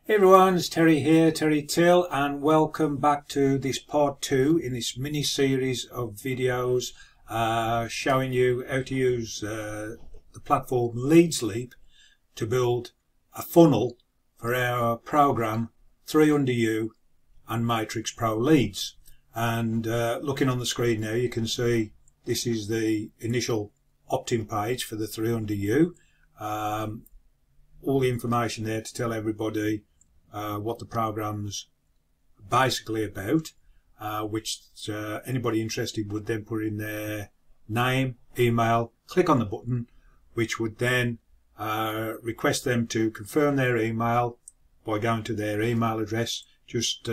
Hey everyone, it's Terry here, Terry Till, and welcome back to this part 2 in this mini series of videos showing you how to use the platform LeadsLeap to build a funnel for our program 300U and Matrix Pro Leads. And looking on the screen now, you can see this is the initial opt-in page for the 300U. All the information there to tell everybody what the program's basically about, which anybody interested would then put in their name, email, click on the button, which would then request them to confirm their email by going to their email address, just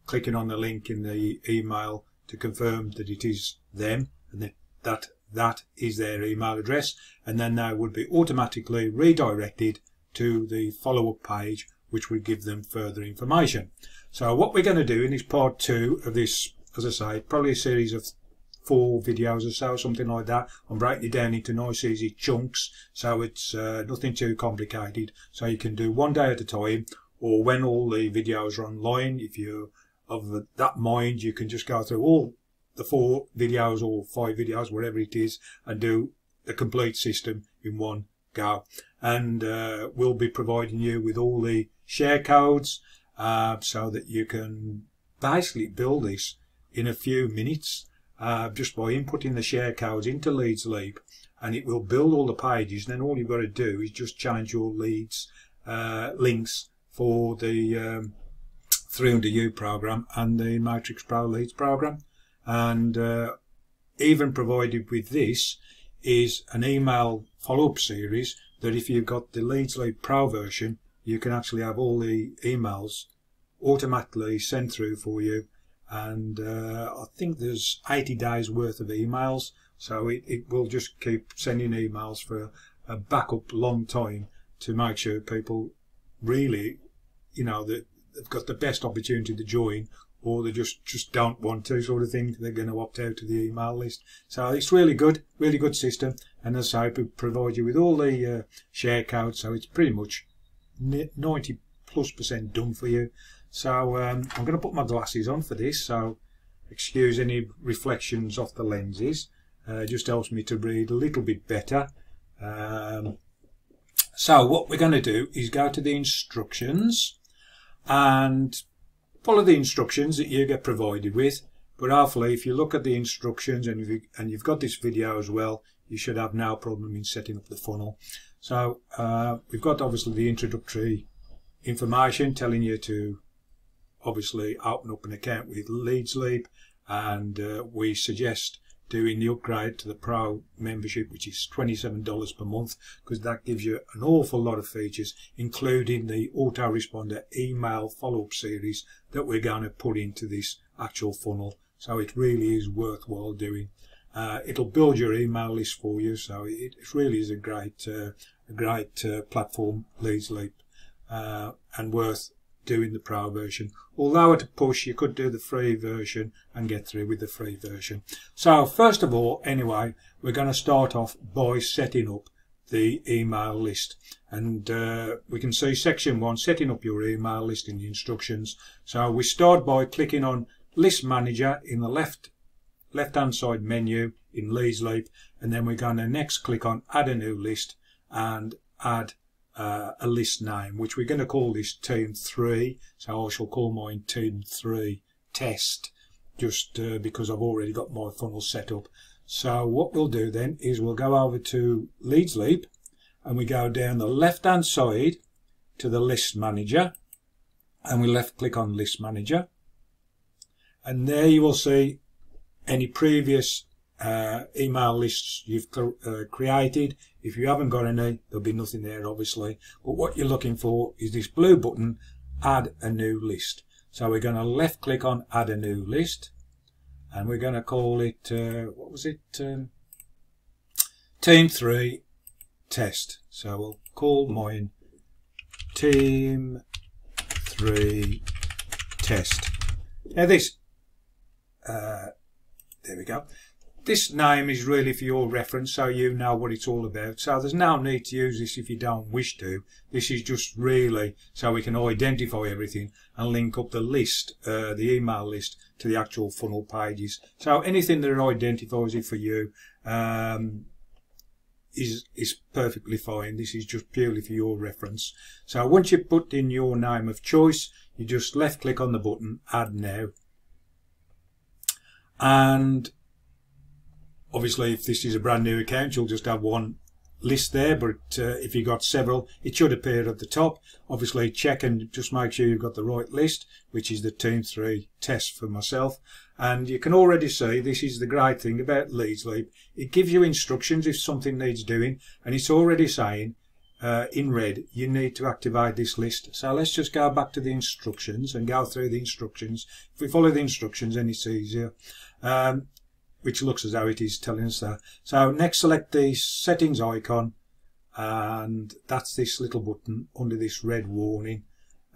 clicking on the link in the email to confirm that it is them and that is their email address, and then they would be automatically redirected to the follow-up page, which would give them further information. So what we're going to do in this part 2 of this, as I say, probably a series of 4 videos or so, something like that. I'm breaking it down into nice easy chunks, so it's nothing too complicated, so you can do one day at a time, or when all the videos are online, if you're of that mind, you can just go through all the 4 videos or 5 videos, whatever it is, and do the complete system in one go. And we'll be providing you with all the share codes so that you can basically build this in a few minutes just by inputting the share codes into LeadsLeap, and it will build all the pages, and then all you've got to do is just change your leads links for the 300U program and the Matrix Pro Leads program. And even provided with this is an email follow-up series that if you've got the LeadsLeap Pro version, you can actually have all the emails automatically sent through for you. And I think there's 80 days worth of emails, so it will just keep sending emails for a backup long time to make sure people really, you know, that they've got the best opportunity to join, or they just don't want to, sort of thing. They're going to opt out of the email list. So it's really good system, and as I say, we provide you with all the share codes, so it's pretty much 90+% done for you. So I'm going to put my glasses on for this, so excuse any reflections off the lenses. Just helps me to read a little bit better. So what we're going to do is go to the instructions and follow the instructions that you get provided with. But hopefully, if you look at the instructions and you've got this video as well, you should have no problem in setting up the funnel. So we've got obviously the introductory information telling you to obviously open up an account with LeadsLeap, and we suggest doing the upgrade to the Pro membership, which is $27 per month, because that gives you an awful lot of features, including the autoresponder email follow-up series that we're going to put into this actual funnel. So it really is worthwhile doing. It'll build your email list for you, so it really is a great platform, LeadsLeap, and worth doing the Pro version. Although at a push you could do the free version and get through with the free version. So first of all, anyway, we're going to start off by setting up the email list, and we can see section 1, setting up your email list in the instructions. So we start by clicking on List Manager in the left hand side menu in LeadsLeap, and then we're going to next click on Add a New List and add a list name, which we're going to call this Team 3. So I shall call mine Team 3 Test, just because I've already got my funnel set up. So what we'll do then is we'll go over to LeadsLeap, and we go down the left hand side to the List Manager, and we left click on List Manager, and there you will see any previous email lists you've created. If you haven't got any, there'll be nothing there obviously, but what you're looking for is this blue button, Add a New List. So we're going to left click on Add a New List, and we're going to call it what was it, Team 3 Test. So we'll call mine Team 3 Test. Now this there we go. this name is really for your reference, so you know what it's all about. So there's no need to use this if you don't wish to. This is just really so we can identify everything and link up the list, the email list, to the actual funnel pages. So anything that identifies it for you is perfectly fine. This is just purely for your reference. So once you've put in your name of choice, you just left click on the button, add now. And obviously, if this is a brand new account, you'll just have one list there, but if you've got several, it should appear at the top. Obviously, check and just make sure you've got the right list, which is the Team 3 test for myself. And you can already see, this is the great thing about LeadsLeap. It gives you instructions if something needs doing, and it's already saying in red, you need to activate this list. So let's just go back to the instructions and go through the instructions. If we follow the instructions, then it's easier. Which looks as though it is telling us that. So next select the settings icon, and that's this little button under this red warning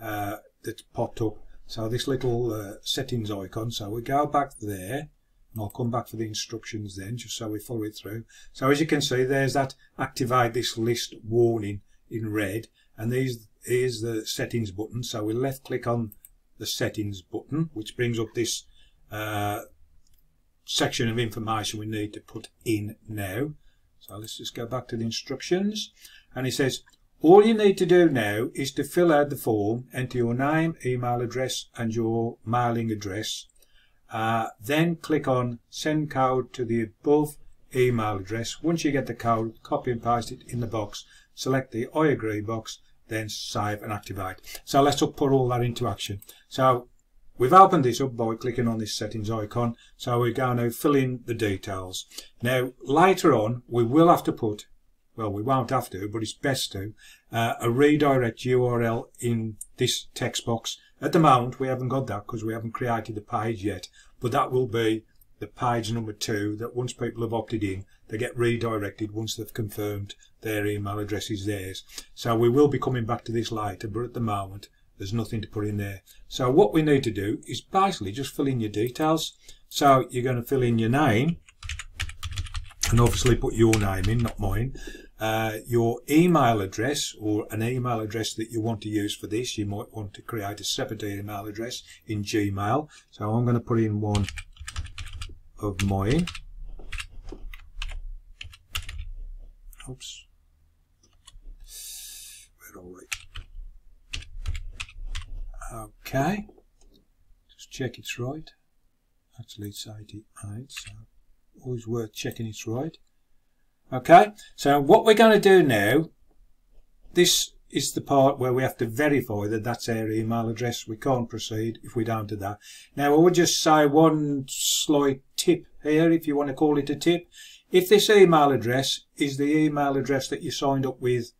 that's popped up. So this little settings icon, so we go back there, and I'll come back for the instructions then, just so we follow it through. So as you can see, there's that activate this list warning in red, and here's the settings button. So we left click on the settings button, which brings up this section of information we need to put in now. So let's just go back to the instructions, and it says all you need to do now is to fill out the form, enter your name, email address and your mailing address, then click on send code to the above email address. Once you get the code, copy and paste it in the box, select the I agree box, then save and activate. So let's put all that into action. So we've opened this up by clicking on this settings icon, so we're going to fill in the details. Now later on we will have to put, well, we won't have to, but it's best to, a redirect URL in this text box. At the moment we haven't got that because we haven't created the page yet, but that will be the page number 2, that once people have opted in, they get redirected once they've confirmed their email address is theirs. So we will be coming back to this later, but at the moment there's nothing to put in there. So what we need to do is basically just fill in your details. So you're going to fill in your name, and obviously put your name in, not mine. Your email address, or an email address that you want to use for this. You might want to create a separate email address in Gmail. So I'm going to put in one of mine. Oops. Where are we? Okay, just check it's right. Actually it's 88, so always worth checking it's right. Okay, so what we're going to do now, this is the part where we have to verify that that's our email address. We can't proceed if we don't do that. Now I would just say one slight tip here, if you want to call it a tip. If this email address is the email address that you signed up with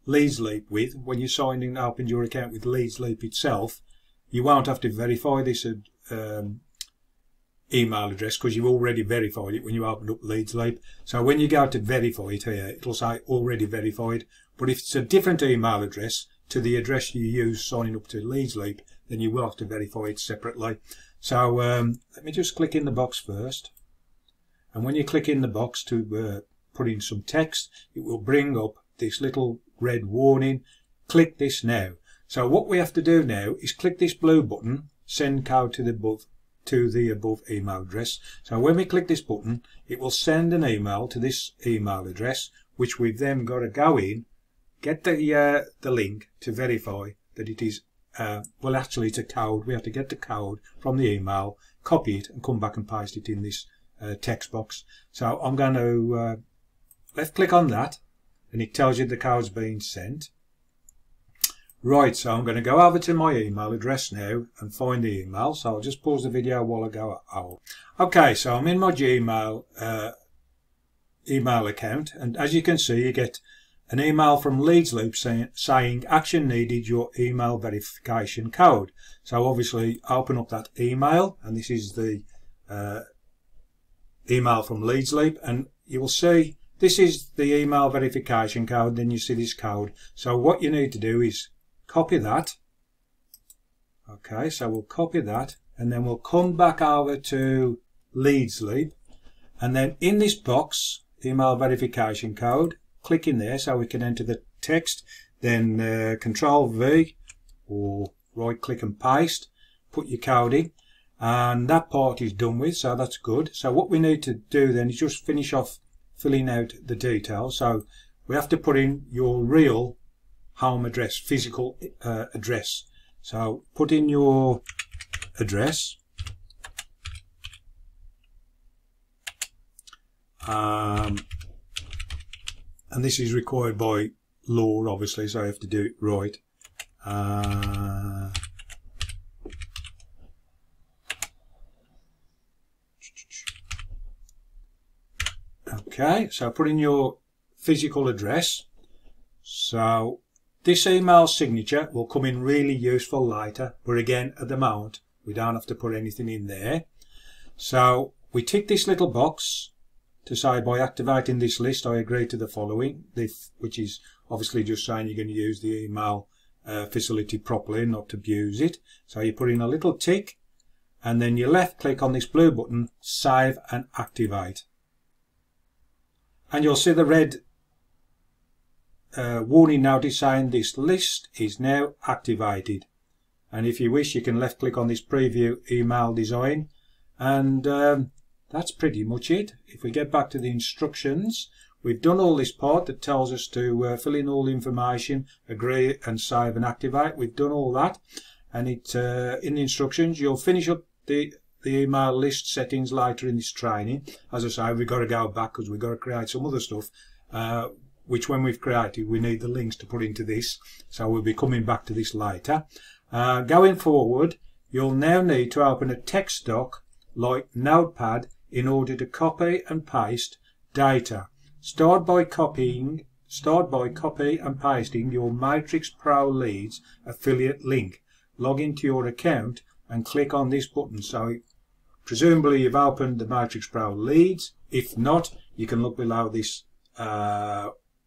LeadsLeap with, when you signed in and opened your account with LeadsLeap itself, you won't have to verify this email address because you've already verified it when you opened up LeadsLeap. So when you go to verify it here, it'll say already verified. But if it's a different email address to the address you use signing up to LeadsLeap, then you will have to verify it separately. So let me just click in the box first. And when you click in the box to put in some text, it will bring up this little red warning, click this now. So what we have to do now is click this blue button, send code to the above email address. So when we click this button, it will send an email to this email address, which we've then got to go in, get the link to verify that it is, well actually it's a code. We have to get the code from the email, copy it and come back and paste it in this text box. So I'm going to left click on that, and it tells you the code's being sent. Right, so I'm going to go over to my email address now and find the email. So I'll just pause the video while I go out. Okay, so I'm in my Gmail email account, and as you can see, you get an email from LeadsLeap saying action needed, your email verification code. So obviously open up that email, and this is the email from LeadsLeap, and you will see this is the email verification code. Then you see this code. So what you need to do is copy that. Okay, so we'll copy that, and then we'll come back over to LeadsLeap, And then in this box, email verification code, click in there so we can enter the text, then Control V or right click and paste, put your code in, and that part is done with, so that's good. So what we need to do then is just finish off filling out the details. So we have to put in your real home address, physical address. So put in your address, and this is required by law obviously, so I have to do it right. Okay, so put in your physical address. So this email signature will come in really useful later, but again at the moment we don't have to put anything in there. So we tick this little box to say by activating this list I agree to the following, which is obviously just saying you're going to use the email facility properly, not to abuse it. So you put in a little tick and then you left click on this blue button, save and activate. And you'll see the red warning notice saying this list is now activated. And if you wish, you can left click on this preview email design, and that's pretty much it. If we get back to the instructions, we've done all this part that tells us to fill in all the information, agree and save and activate. We've done all that, and it in the instructions you'll finish up the email list settings later in this training. As I say, we've got to go back because we've got to create some other stuff, which when we've created we need the links to put into this, so we'll be coming back to this later. Going forward, you'll now need to open a text doc like Notepad in order to copy and paste data. Start by copy and pasting your Matrix Pro Leads affiliate link. Log into your account and click on this button. So presumably you've opened the Matrix Pro Leads. If not, you can look below this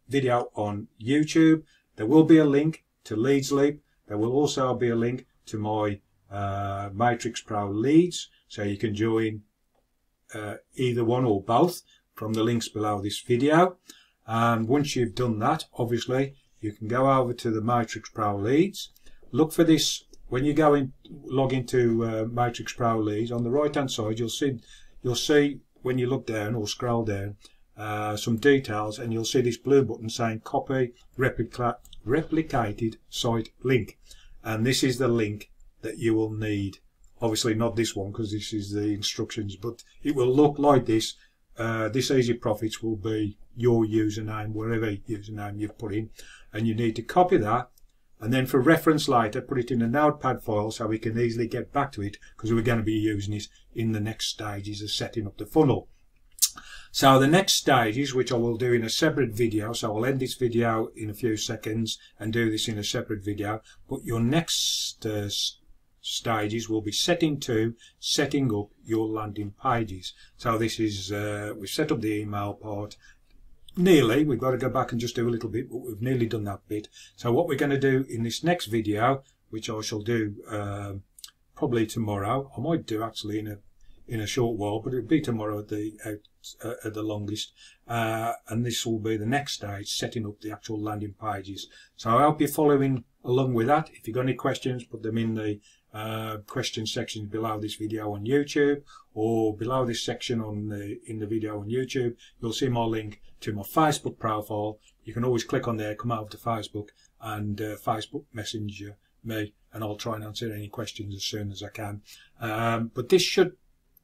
video on YouTube. There will be a link to LeadsLeap. There will also be a link to my Matrix Pro Leads, so you can join either one or both from the links below this video. And once you've done that, obviously you can go over to the Matrix Pro Leads, look for this. When you go in, log into Matrix Pro Leads, on the right hand side you'll see when you look down or scroll down some details, and you'll see this blue button saying copy replicated site link, and this is the link that you will need. Obviously not this one because this is the instructions, but it will look like this. This Easy Profits will be your username, wherever username you've put in, and you need to copy that, and then for reference later put it in a Notepad file so we can easily get back to it, because we're going to be using it in the next stages of setting up the funnel. So the next stages, which I will do in a separate video, so I'll end this video in a few seconds and do this in a separate video, but your next stages will be setting up your landing pages. So this is we've set up the email part nearly. We've got to go back and just do a little bit, but we've nearly done that bit. So what we're going to do in this next video, which I shall do probably tomorrow, I might do actually in a short while, but it'll be tomorrow at the longest, and this will be the next stage, setting up the actual landing pages. So I hope you're following along with that. If you've got any questions, put them in the question section below this video on YouTube, or below this section in the video on YouTube. You'll see my link to my Facebook profile. You can always click on there, come over to Facebook, and Facebook Messenger me, and I'll try and answer any questions as soon as I can. But this should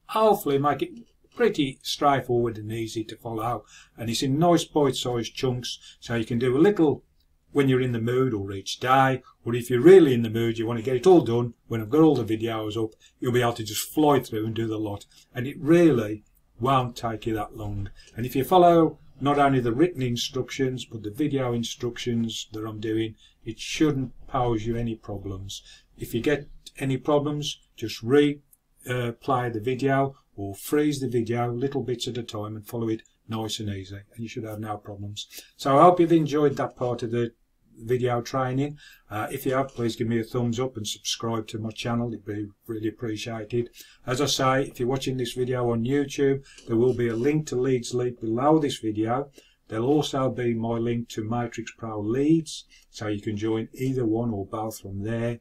hopefully make it pretty straightforward and easy to follow, and it's in nice bite-sized chunks, so you can do a little when you're in the mood or each day, or if you're really in the mood, you want to get it all done. When I've got all the videos up, you'll be able to just fly through and do the lot, and it really won't take you that long. And if you follow not only the written instructions but the video instructions that I'm doing, it shouldn't pose you any problems. If you get any problems, just replay the video or freeze the video little bits at a time and follow it nice and easy, and you should have no problems. So I hope you've enjoyed that part of the video training. If you have, please give me a thumbs up and subscribe to my channel. It'd be really appreciated. As I say, if you're watching this video on YouTube, there will be a link to LeadsLeap below this video. There'll also be my link to Matrix Pro Leads, so you can join either one or both from there,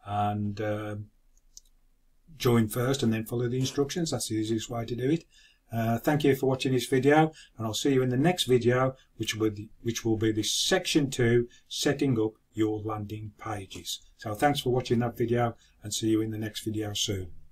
and join first and then follow the instructions. That's the easiest way to do it. Thank you for watching this video, and I'll see you in the next video, which will be the section 2, setting up your landing pages. So thanks for watching that video, and see you in the next video soon.